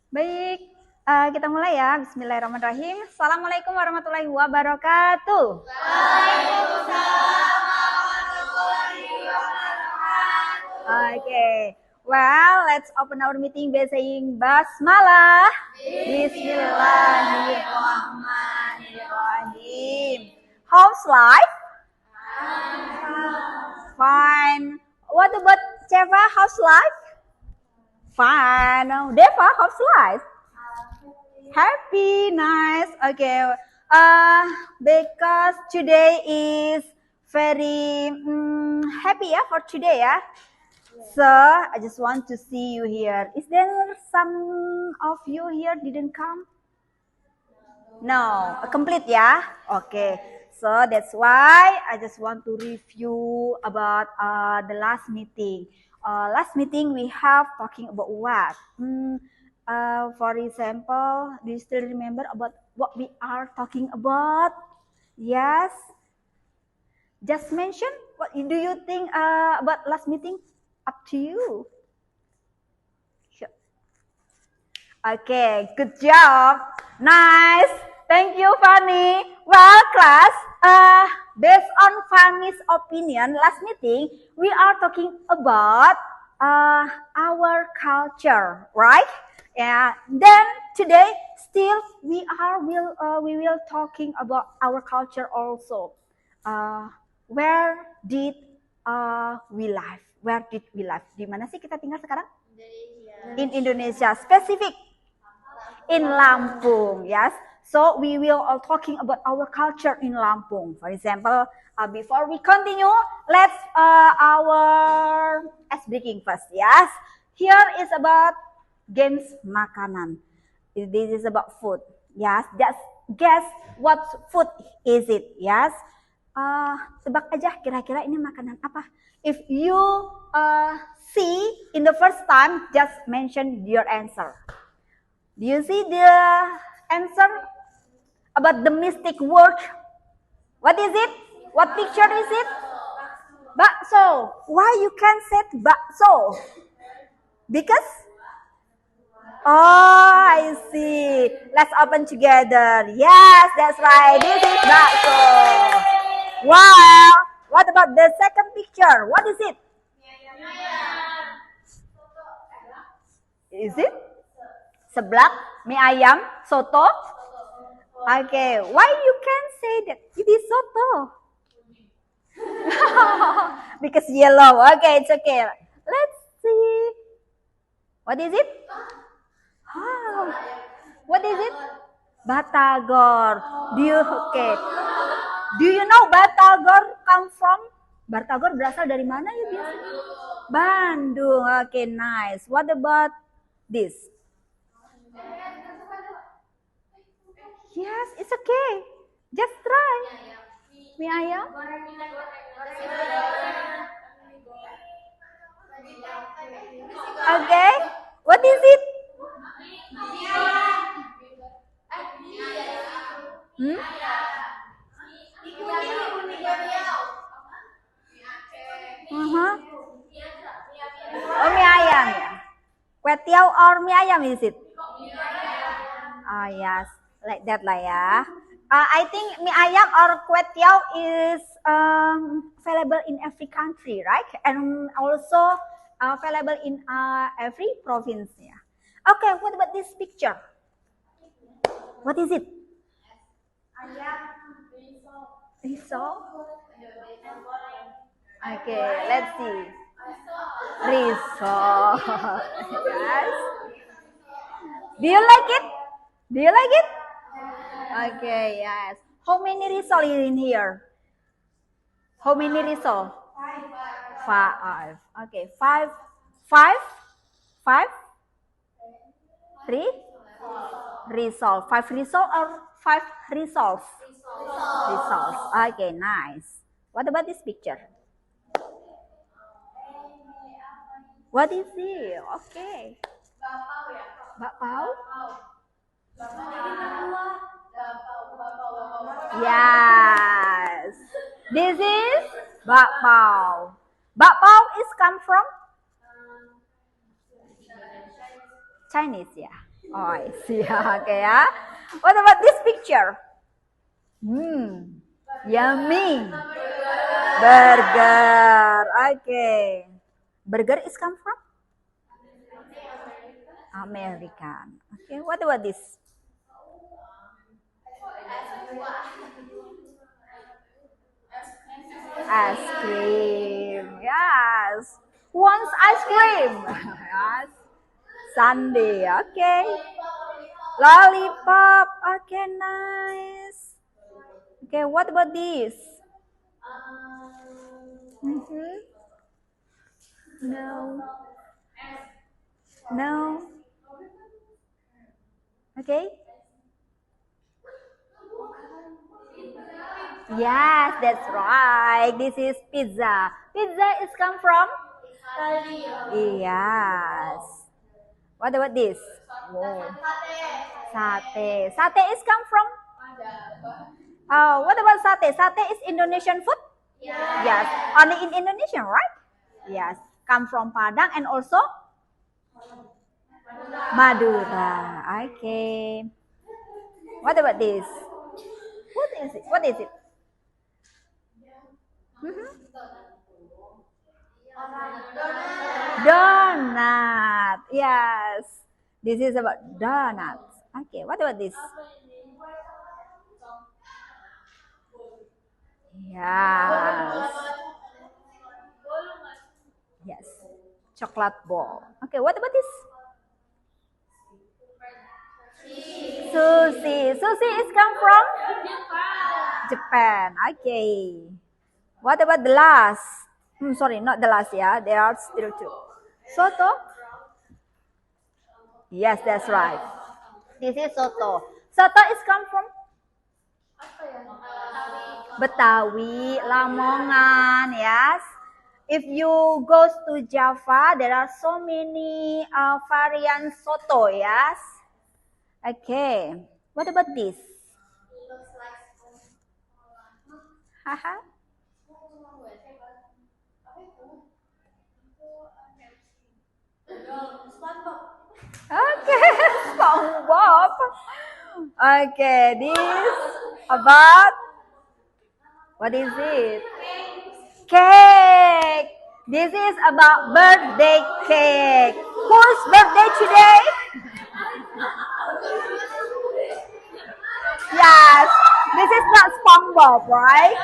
Baik, kita mulai ya. Bismillahirrahmanirrahim. Assalamualaikum warahmatullahi wabarakatuh. Waalaikumsalam warahmatullahi wabarakatuh. Okay. Well, let's open our meeting by saying Basmalah. Bismillahirrahmanirrahim. How's life? Fine. What about Cheva? How's life? Fine. Deva, how's life? Happy, nice. Okay. Because today is very happy for today So I just want to see you here. Is there some of you here didn't come? No, complete Okay. So that's why I just want to review about the last meeting. Last meeting we have talking about what? For example, do you still remember about what we are talking about? Yes. Just mention. What do you think about last meeting? Up to you. Sure. Okay, good job. Nice. Thank you, Fanny. Well, class, based on Fanny's opinion, last meeting, we are talking about our culture, right? Yeah. Then today, still we will talking about our culture also. Where did we live? Where did we live? Di mana sih kita tinggal sekarang? In Indonesia. Specific in Lampung. Yes. So we will talking about our culture in Lampung. For example, before we continue, let's our ice breaking first. Yes. Here is about games makanan. This is about food. Yes. Just guess what food is it? Yes. Tebak aja kira-kira ini makanan apa. If you see in the first time, just mention your answer. Do you see the answer about the mystic word? What is it? What picture is it? Bakso. Why you can say bakso? Because? Oh, I see. Let's open together. Yes, that's right. This is bakso. Wow. What about the second picture? What is it? Is it? Seblak, mie ayam, soto. Okay, why you can say that it is soto? Because yellow. Okay, it's okay. Let's see. What is it? Oh, what is it? Batagor. Do you know Batagor come from? Batagor berasal dari mana ya biasanya? Bandung. Okay, nice. What about this? Yes, it's okay. Just try. Mie ayam. Okay. What is it? Oh, mie ayam ya. Kue tiaw or mie ayam is it? Oh yes, like that lah ya. I think mie ayam or kue tiaw is available in every country, right? And also available in every province. Yeah. Okay, what about this picture? What is it? Risol. Okay, let's see. Risol. Yes. Do you like it? Do you like it? Okay, yes. How many risol is in here? How many risol? Five. Okay, five. Three? Risol. Five risol or five risols? Risols. Okay, nice. What about this picture? What is it? Okay. Bakpao? Yes. This is bakpao. Bakpao is come from Chinese, yeah. Oh, I see. Okay, ya. What about this picture? Yummy. Burger. Okay. Burger is come from American. Okay, what about this? Ice cream. Yes. Who wants ice cream? Yes. Sunday. Okay. Lollipop. Okay, nice. Okay, what about this? No. No. Okay. Yes, that's right. This is pizza. Pizza is come from? Yes. What about this? Whoa. Sate. Sate is come from? Oh, what about sate? Sate is Indonesian food? Yes. Only in Indonesia, right? Yes. Come from Padang and also Madura. Okay. What about this? What is it? What is it? Donut. Yes. This is about donuts. Okay. What about this? Yes. Yes. Chocolate ball. Okay. What about this? Sushi. Sushi is come from Japan. Okay. What about the last? Sorry, not the last. Yeah, there are still two. Soto. Yes, that's right. This is soto. Soto is come from Betawi, Lamongan. Yes. If you go to Java, there are so many variant soto. Yes. Okay. What about this? Haha. Okay, SpongeBob. Okay, this about what is it? Cake. This is about birthday cake. Whose birthday today? Yes. This is not SpongeBob, right?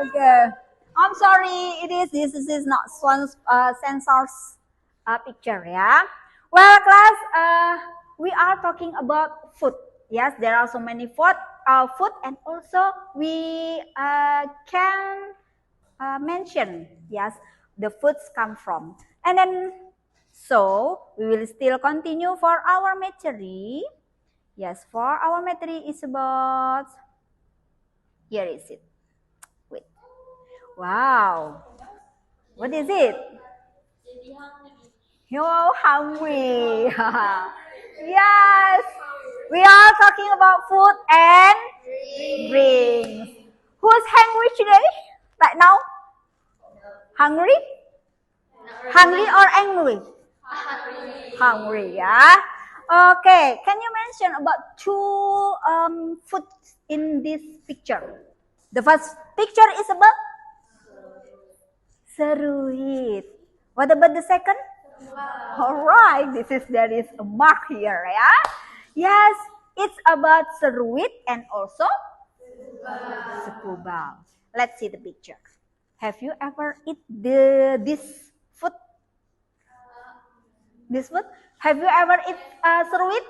Okay. I'm sorry. This is not Sensor's picture, yeah. Well, class, we are talking about food. Yes, there are so many food, and also we can mention, yes, the foods come from. And then, so we will still continue for our material. Yes, for our material is about, here is it. Wait. Wow. What is it? You're hungry. Yes. We are talking about food and drinks. Who's hungry today? Right now? Hungry? Hungry or angry? Hungry, yeah. Okay, can you mention about two foods in this picture? The first picture is about seruit. What about the second? All right, there is a mark here, yeah. Yes, it's about seruit and also sekubal. Let's see the picture. Have you ever eat this food? This food? Have you ever eat seruit?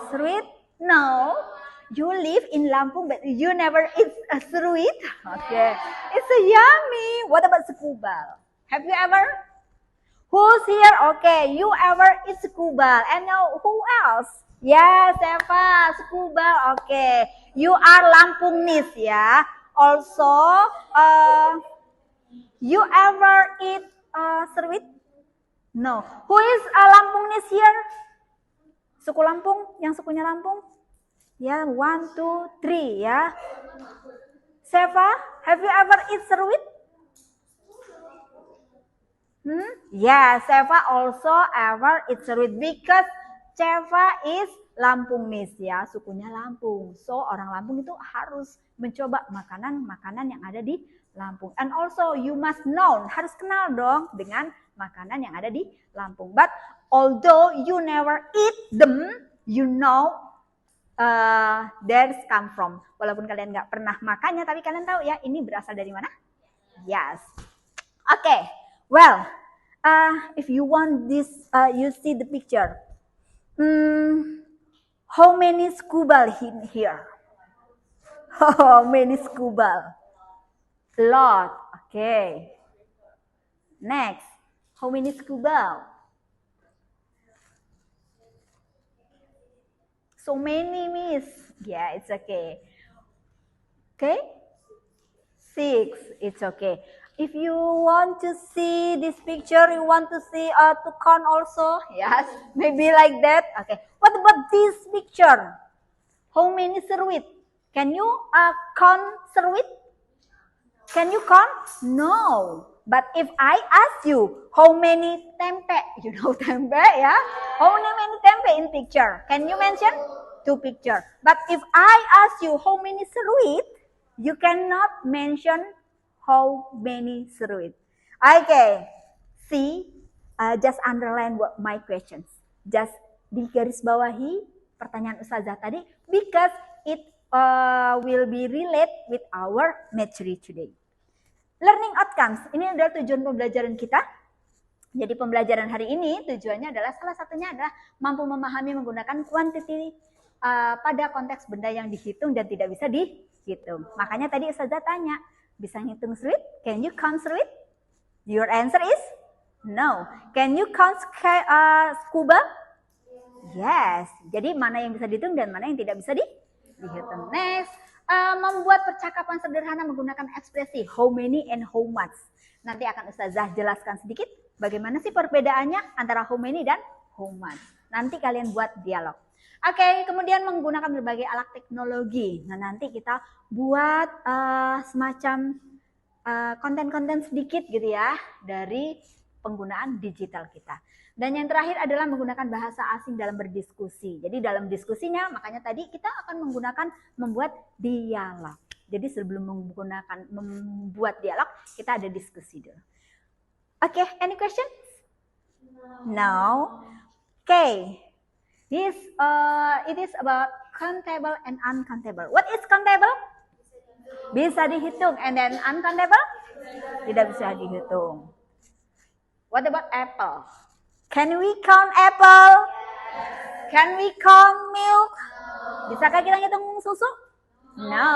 Seruit? No. You live in Lampung, but you never eat a seruit? Okay. It's a yummy. What about sekubal? Have you ever? Who's here? Okay, you ever eat sekubal? And now, who else? Yes, Eva, sekubal. Okay, you are Lampungnis, ya. Also, you ever eat seruit? No. Who is Lampungnis here? Suku Lampung, yang sukunya Lampung? Ya, 1, 2, 3, ya. Seva, have you ever eat seruit? Yeah, Seva also ever eats seruit because Seva is Lampungese ya, sukunya Lampung. So orang Lampung itu harus mencoba makanan-makanan yang ada di Lampung. And also you must know, harus kenal dong dengan makanan yang ada di Lampung. But although you never eat them, you know there's come from. Walaupun kalian nggak pernah makannya, tapi kalian tahu ya ini berasal dari mana? Yes. Okay. Well, if you want this, you see the picture. How many skubal in here? How many skubal? Lot. Okay. Next. How many skubal? So many, miss. Yeah, it's okay. Okay? 6. It's okay. If you want to see this picture, you want to see to count also? Yes, maybe like that. Okay. What about this picture? How many seruit? Can you count seruit? Can you count? No. But if I ask you, how many tempe? You know tempe, yeah? How many tempe in picture? Can you mention? 2 picture. But if I ask you, how many seruit? You cannot mention how many seruit. Okay. See, just underline my questions. Just digaris bawahi pertanyaan Ustazah tadi because it will be relate with our materi today. Learning outcomes, ini adalah tujuan pembelajaran kita. Jadi pembelajaran hari ini tujuannya adalah salah satunya adalah mampu memahami menggunakan quantity pada konteks benda yang dihitung dan tidak bisa dihitung. Makanya tadi Ustazah tanya, bisa ngitung seruit? Can you count seruit? Your answer is no. Can you count scuba? Yes. Jadi mana yang bisa dihitung dan mana yang tidak bisa dihitung. Next, membuat percakapan sederhana menggunakan ekspresi how many and how much. Nanti akan Ustazah jelaskan sedikit bagaimana sih perbedaannya antara how many dan how much. Nanti kalian buat dialog. Oke, kemudian menggunakan berbagai alat teknologi. Nah, nanti kita buat semacam konten-konten sedikit gitu ya dari penggunaan digital kita. Dan yang terakhir adalah menggunakan bahasa asing dalam berdiskusi. Jadi dalam diskusinya, makanya tadi kita akan membuat dialog. Jadi sebelum membuat dialog, kita ada diskusi dulu. Oke, any question? No. Okay. This it is about countable and uncountable. What is countable? Bisa dihitung, and then uncountable? Tidak bisa dihitung. What about apple? Can we count apple? Yes. Can we count milk? No. Bisakah kita hitung susu? No.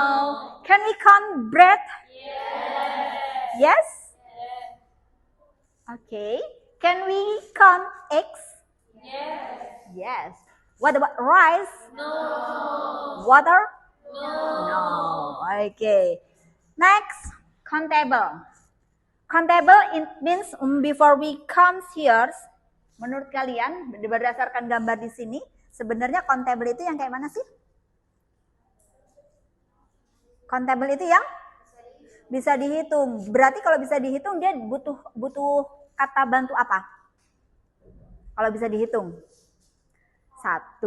Can we count bread? Yes. Yes? Okay. Can we count eggs? Yes. Yes. What about rice? No. Water? No. No. Okay. Next, countable. Countable it means before we come here. Menurut kalian berdasarkan gambar di sini, sebenarnya countable itu yang kayak mana sih? Countable itu yang bisa dihitung. Berarti kalau bisa dihitung dia butuh kata bantu apa? Kalau bisa dihitung. 1,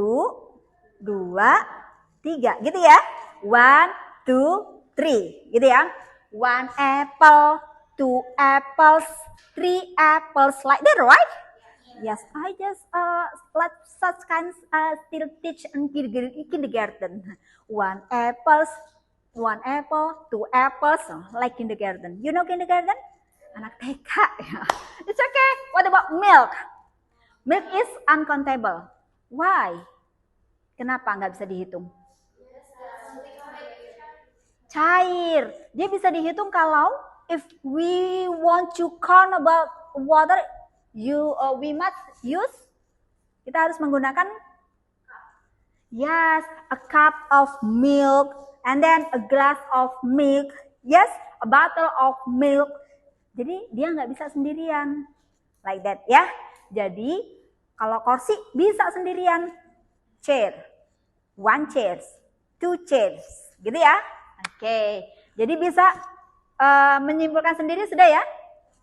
2, 3, gitu ya. 1, 2, 3, gitu ya. 1 apple, 2 apples, 3 apples, like that, right? Yes, I just let such kinds still teach in kindergarten. 1 apple, 2 apples, like kindergarten. You know kindergarten? Anak TK. It's okay. What about milk? Milk is uncountable. Why? Kenapa nggak bisa dihitung? Cair. Dia bisa dihitung kalau if we want to count about water, we must use. Kita harus menggunakan yes, a cup of milk and then a glass of milk. Yes, a bottle of milk. Jadi dia nggak bisa sendirian, like that ya. Jadi kalau kursi bisa sendirian. Chair. 1 chairs. 2 chairs. Gitu ya. Oke. Jadi bisa menyimpulkan sendiri sudah ya.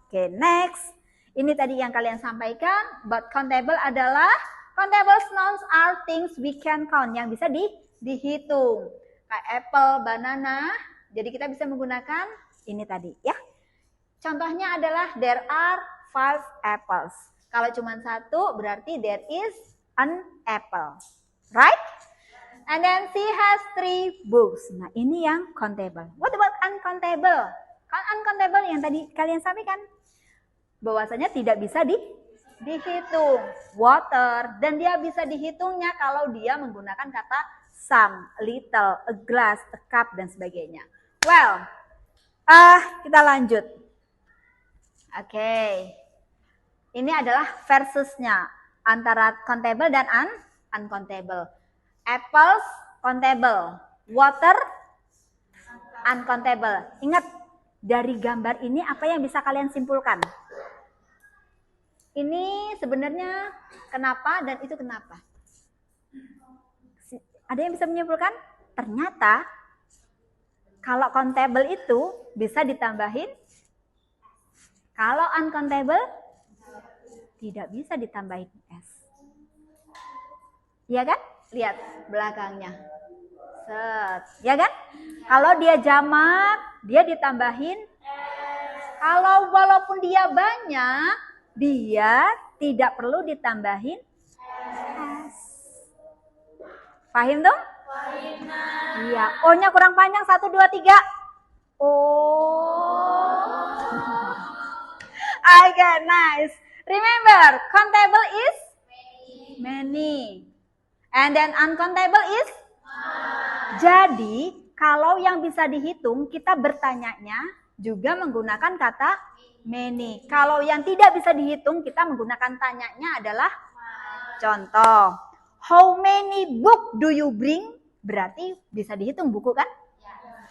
Oke, next. Ini tadi yang kalian sampaikan, but countable adalah countable nouns are things we can count, yang bisa dihitung. Kayak apple, banana. Jadi kita bisa menggunakan ini tadi ya. Contohnya adalah there are 5 apples. Kalau cuma 1 berarti there is an apple. Right? And then she has 3 books. Nah, ini yang countable. What about uncountable? Kan uncountable yang tadi kalian sampaikan. Bahwasanya tidak bisa dihitung. Water. Dan dia bisa dihitungnya kalau dia menggunakan kata some, little, a glass, a cup, dan sebagainya. Well, kita lanjut. Oke. Ini adalah versusnya antara countable dan uncountable. Apples, countable. Water, uncountable. Ingat, dari gambar ini apa yang bisa kalian simpulkan? Ini sebenarnya kenapa dan itu kenapa? Ada yang bisa menyimpulkan? Ternyata kalau countable itu bisa ditambahin. Kalau uncountable tidak bisa ditambahin S. Ya kan? Lihat belakangnya. Set. Ya kan? Kalau dia jamak, dia ditambahin. Kalau walaupun dia banyak, dia tidak perlu ditambahin S. Paham dong? Iya. O-nya kurang panjang. 1, 2, 3. Okay, nice. Remember, countable is many. And then uncountable is Jadi, kalau yang bisa dihitung, kita bertanyanya juga menggunakan kata many. Kalau yang tidak bisa dihitung, kita menggunakan tanyanya adalah contoh. How many book do you bring? Berarti bisa dihitung buku kan?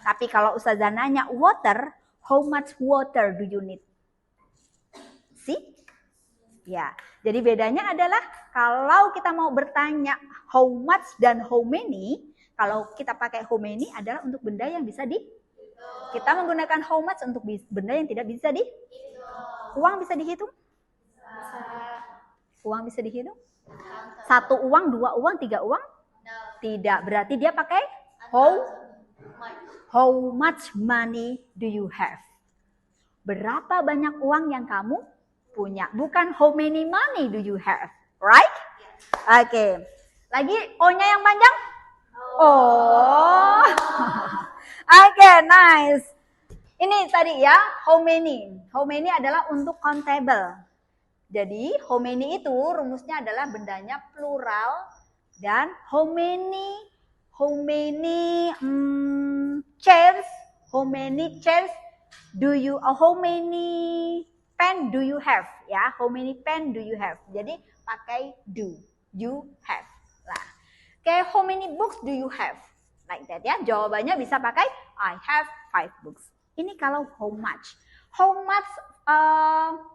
Tapi kalau Ustazah nanya water, how much water do you need? See? Ya, jadi bedanya adalah kalau kita mau bertanya how much dan how many, kalau kita pakai how many adalah untuk benda yang bisa kita menggunakan how much untuk benda yang tidak bisa Uang bisa dihitung? Uang bisa dihitung? 1 uang, 2 uang, 3 uang? Tidak, berarti dia pakai how much money do you have? Berapa banyak uang yang kamu punya? Bukan how many money do you have, right? Oke. Lagi O-nya yang panjang? Oh. Oke, nice. Ini tadi ya, how many. How many adalah untuk countable. Jadi, how many itu rumusnya adalah bendanya plural dan how many chairs, how many pen do you have? Ya, how many pen do you have? Jadi pakai do, you have. Lah, kayak how many books do you have? Like that ya. Jawabannya bisa pakai I have 5 books. Ini kalau how much. How much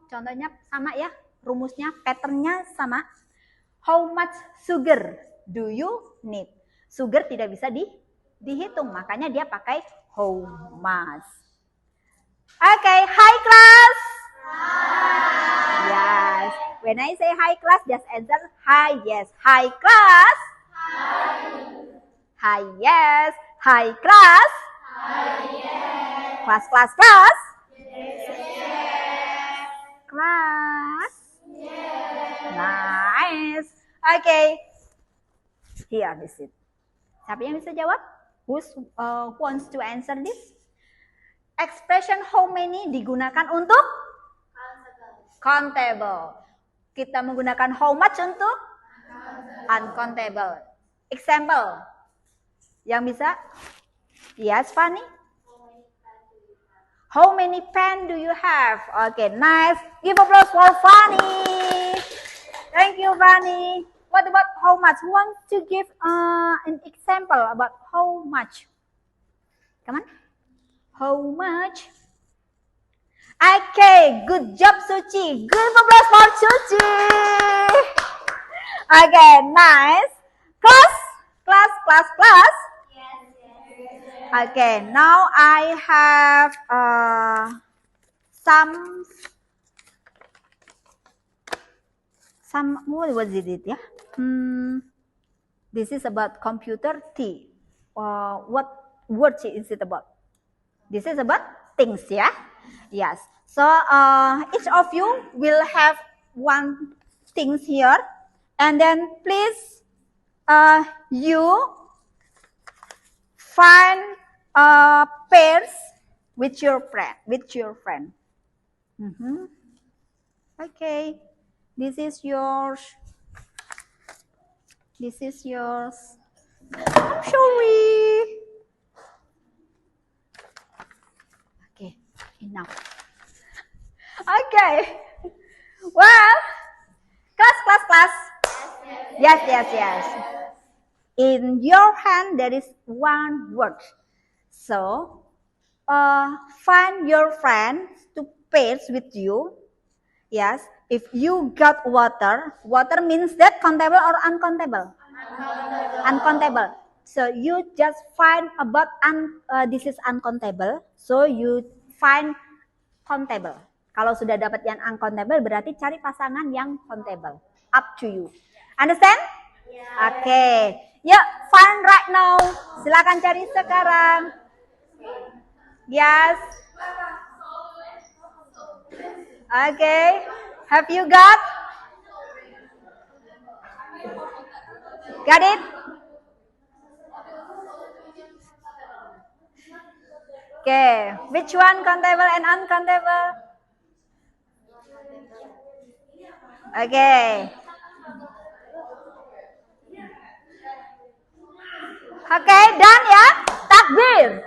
contohnya sama ya, rumusnya, patternnya sama. How much sugar do you need? Sugar tidak bisa dihitung, makanya dia pakai how much. Okay, hi class. Hi. Yes. When I say hi class, just answer hi, yes. Hi class. Hi. Hi, yes. Hi class. Hi, yes. Class, class, class. Yes. Class. Yes. Nice. Okay. Here, this is. Siapa yang bisa jawab? Who wants to answer this? Expression how many digunakan untuk countable. Kita menggunakan how much untuk uncountable. Example. Yang bisa? Yes, Fanny? How many pen do you have? Okay, nice. Give applause for Fanny. Thank you, Fanny. What about how much? Who wants to give an example about how much? Come on. How much? Okay, good job, Suci. Good applause for Suci. Okay, nice. Class. Yes. Okay, now I have some what was it? Yeah. This is about computer T. What word is it about? This is about things, yeah? Yes. So each of you will have one things here, and then please you find pairs with your friend. Okay, this is yours. This is yours. I'm sorry. Okay, enough. Okay. Well, class. Yes. In your hand there is one word. So, find your friends to pairs with you. Yes. If you got water means that countable or uncountable? Uncountable. So you just find about this is uncountable. So you find countable. Kalau sudah dapat yang uncountable berarti cari pasangan yang countable. Up to you. Understand? Oke. Okay. Yuk, find right now. Silakan cari sekarang. Yes. Okay. Have you got? Got it? Okay. Which one countable and uncountable? Okay. Okay, done ya? Takbir.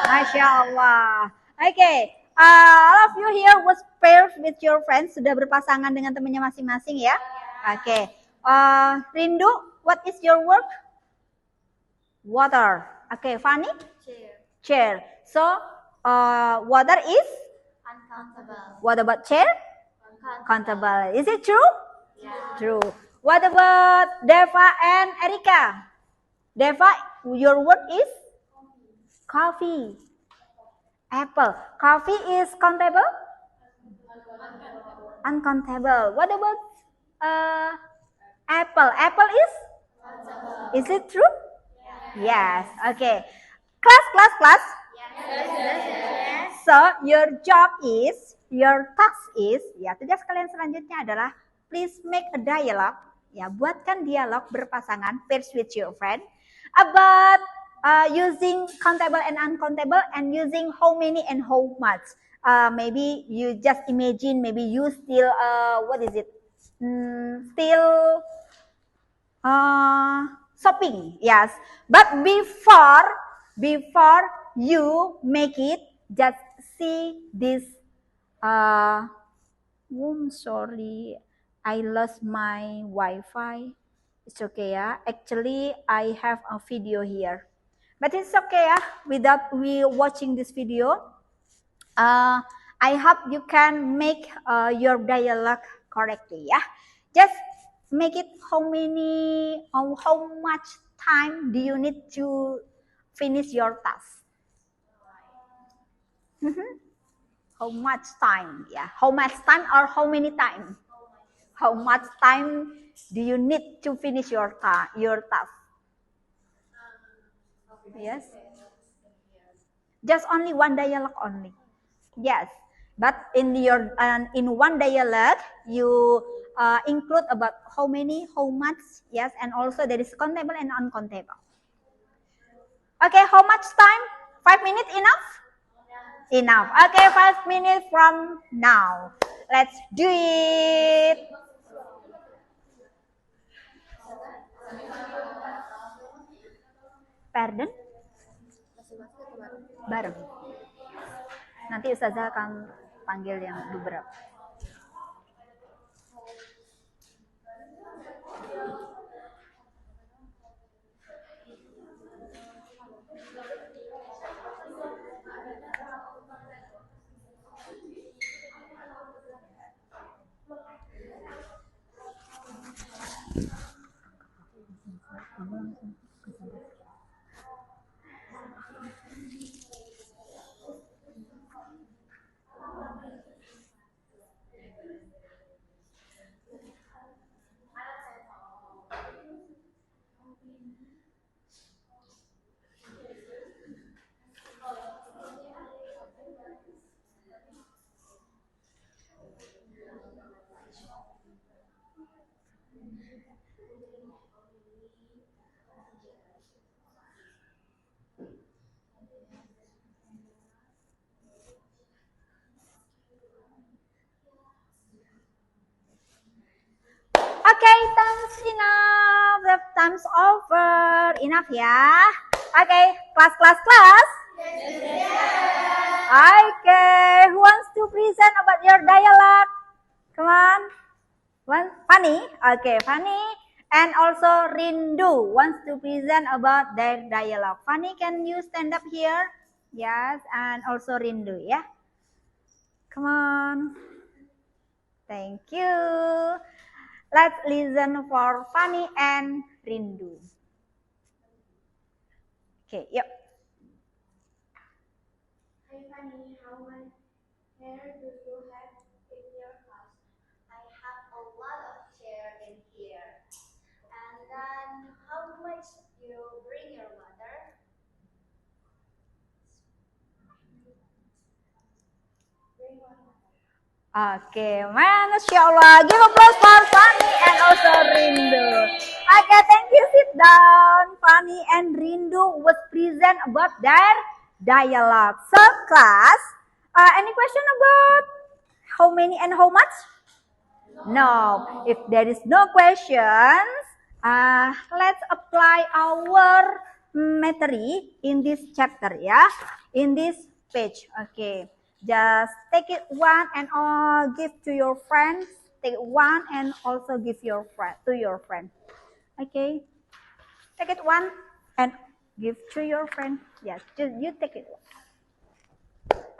Masya Allah. Okay. All of you here was paired with your friends, sudah berpasangan dengan temannya masing-masing ya. Okay. Rindu, what is your work? Water. Okay, Fanny? Chair. So, water is? Uncountable. What about chair? Uncountable. Is it true? Yeah. True. What about Deva and Erika? Deva, your word is? Coffee. Apple. Coffee is countable? Uncountable. What about apple? Apple is? Countable. Is it true? Yeah. Yes. Okay. Class. Yes. So your job is, your task is, ya tugas kalian selanjutnya adalah please make a dialogue. Ya, buatkan dialog berpasangan, pairs with your friend, about using countable and uncountable and using how many and how much. Maybe you just imagine, maybe you still, still shopping, yes. But before you make it, just see this. Sorry, I lost my Wi-Fi. It's okay ya. Actually, I have a video here, but it's okay ya. Without we watching this video, I hope you can make your dialogue correctly ya. Just make it how much time do you need to finish your task? How much time? Yeah, how much time or how many time? How much time do you need to finish your task? Yes. Just only one dialogue only. Yes. But in one dialogue you include about how many, how much, yes, and also there is countable and uncountable. Okay, how much time? 5 minutes enough? Enough. Okay, 5 minutes from now. Let's do it. Pardon? Bareng. Nanti Ustazah akan panggil yang beberapa. Okay, time's enough. The time's over. Enough ya. Okay, class. Okay, who wants to present about your dialogue? Come on. Fanny? Okay, Fanny. And also Rindu wants to present about their dialogue. Fanny, can you stand up here? Yes, and also Rindu, yeah? Come on. Thank you. Let's listen for Fanny and Rindu. Okay, yep. Hi Fanny, how many hair do you have in your house? I have a lot of hair in here. And then how much you bring your mother? Bring one mother. Okay, Masya Allah. Give applause for Fanny and also Rindu. Okay, thank you. Sit down. Fanny and Rindu was present about their dialogue. So, class, any question about how many and how much? No. If there is no questions, let's apply our material in this chapter, yeah, in this page. Okay. Just take it one and give to your friends. Take one and also give your friend to your friend. Okay. Take it one and give to your friend. Yes, you take it.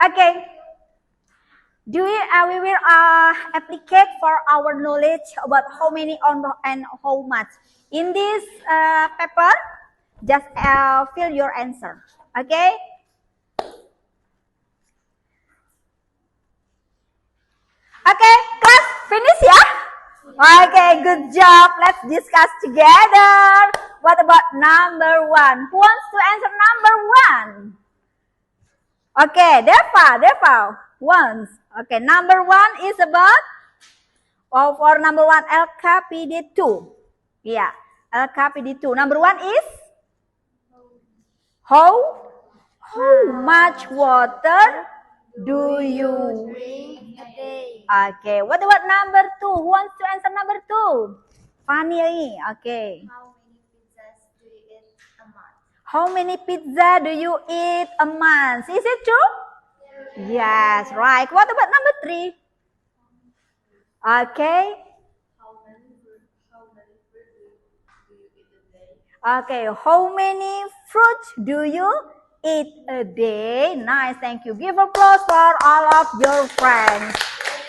Okay. We will applicate for our knowledge about how many and how much. In this paper, just fill your answer. Okay. Okay, class, finish ya? Okay, good job. Let's discuss together. What about number one? Who wants to answer number one? Okay, Deva, once. Okay, number one is about, for number one, LKPD 2. Yeah, LKPD 2. Number one is? How much water do you Drink a day. Okay, what about number two? Who wants to answer number two? Fanny, okay. How many pizza do you eat a How many pizza do you eat a month? month? Is it true? Yes, right. What about number three? Okay. How many fruit do you eat a day? Okay, how many fruits do you eat a day? Nice, thank you. Give applause for all of your friends.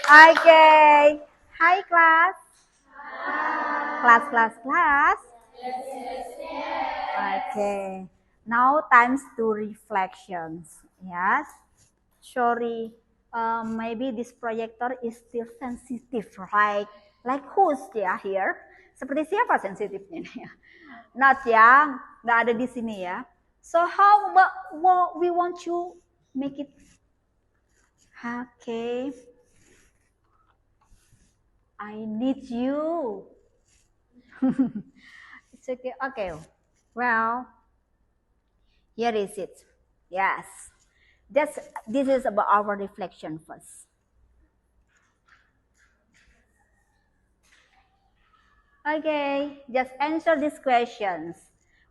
Okay. Hi, class. Class. Okay. Now times to reflections. Yes. Sorry. Maybe this projector is still sensitive, like who's ya here? Seperti siapa sensitifnya nih? Not ya, nggak ada di sini ya. So how about what we want to make it? Okay. I need you. It's okay. Okay. Well, here is it. Yes. This is about our reflection first. Okay, just answer these questions.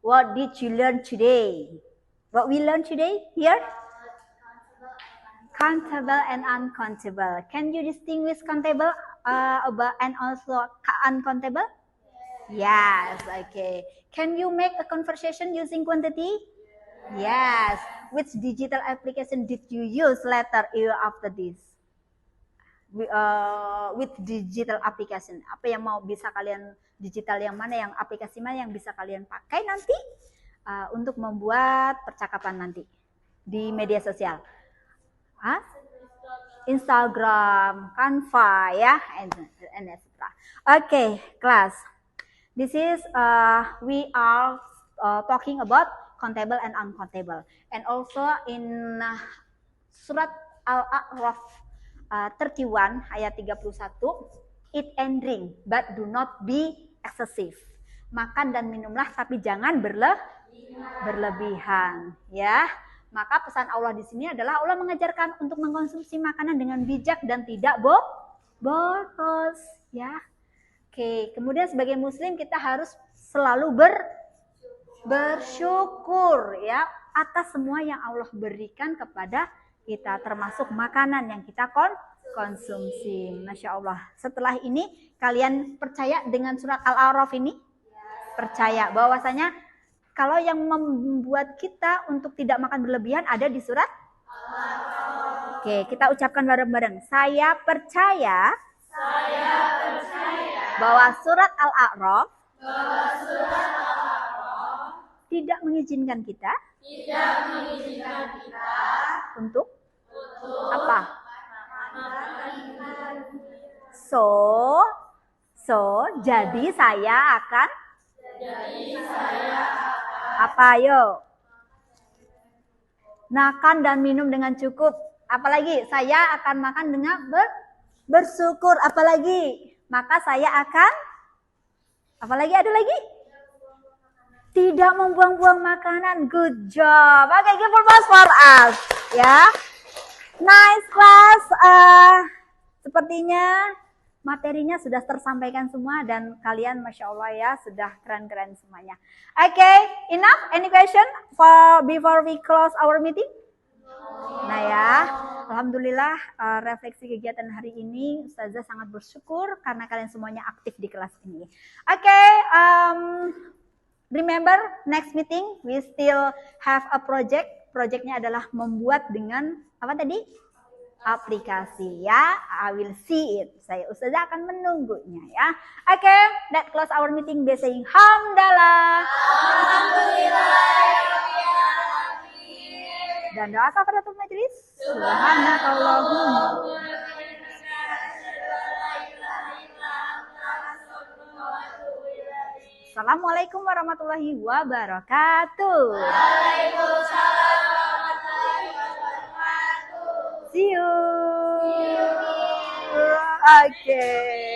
What did you learn today? What we learned today here? Countable and uncountable. Can you distinguish countable and also uncountable? Yes, okay. Can you make a conversation using quantity? Yes. Which digital application did you use later after this? With digital application. Apa yang mau bisa kalian digital yang mana, yang aplikasi mana yang bisa kalian pakai nanti untuk membuat percakapan nanti di media sosial? Instagram, Canva, ya, and etc. Okay, class. This is we are talking about countable and uncountable, and also in surat Al-A'raf 31 ayat 31, eat and drink, but do not be excessive. Makan dan minumlah, tapi jangan berlebihan, ya. Maka pesan Allah di sini adalah Allah mengajarkan untuk mengkonsumsi makanan dengan bijak dan tidak boros, ya. Oke, kemudian sebagai muslim kita harus selalu bersyukur ya atas semua yang Allah berikan kepada kita, termasuk makanan yang kita konsumsi. Masya Allah. Setelah ini kalian percaya dengan surat Al-A'raf ini? Percaya bahwasanya kalau yang membuat kita untuk tidak makan berlebihan ada di surat Al-A'raf. Oke, kita ucapkan bareng-bareng. Saya percaya bahwa surat Al-A'raf tidak mengizinkan kita untuk apa? Jadi saya akan apa? Ayo. Makan dan minum dengan cukup. Apalagi saya akan makan dengan bersyukur. Apalagi maka saya akan apalagi ada lagi? Tidak membuang-buang makanan. Good job. Okay, give applause for us. Ya. Nice class. Sepertinya materinya sudah tersampaikan semua dan kalian Masya Allah ya sudah keren-keren semuanya. Okay, enough? Any question before we close our meeting? Nah ya, alhamdulillah refleksi kegiatan hari ini Ustazah sangat bersyukur karena kalian semuanya aktif di kelas ini. Okay, remember next meeting we still have a project. Projectnya adalah membuat dengan apa tadi? Aplikasi ya. I will see it. Saya Ustazah akan menunggunya ya. Okay, that close our meeting by saying hamdalah. Dan doa kafaratul majelis. Subhanakallahumma. Assalamualaikum warahmatullahi wabarakatuh. Waalaikumsalam warahmatullahi wabarakatuh. See you. Okay.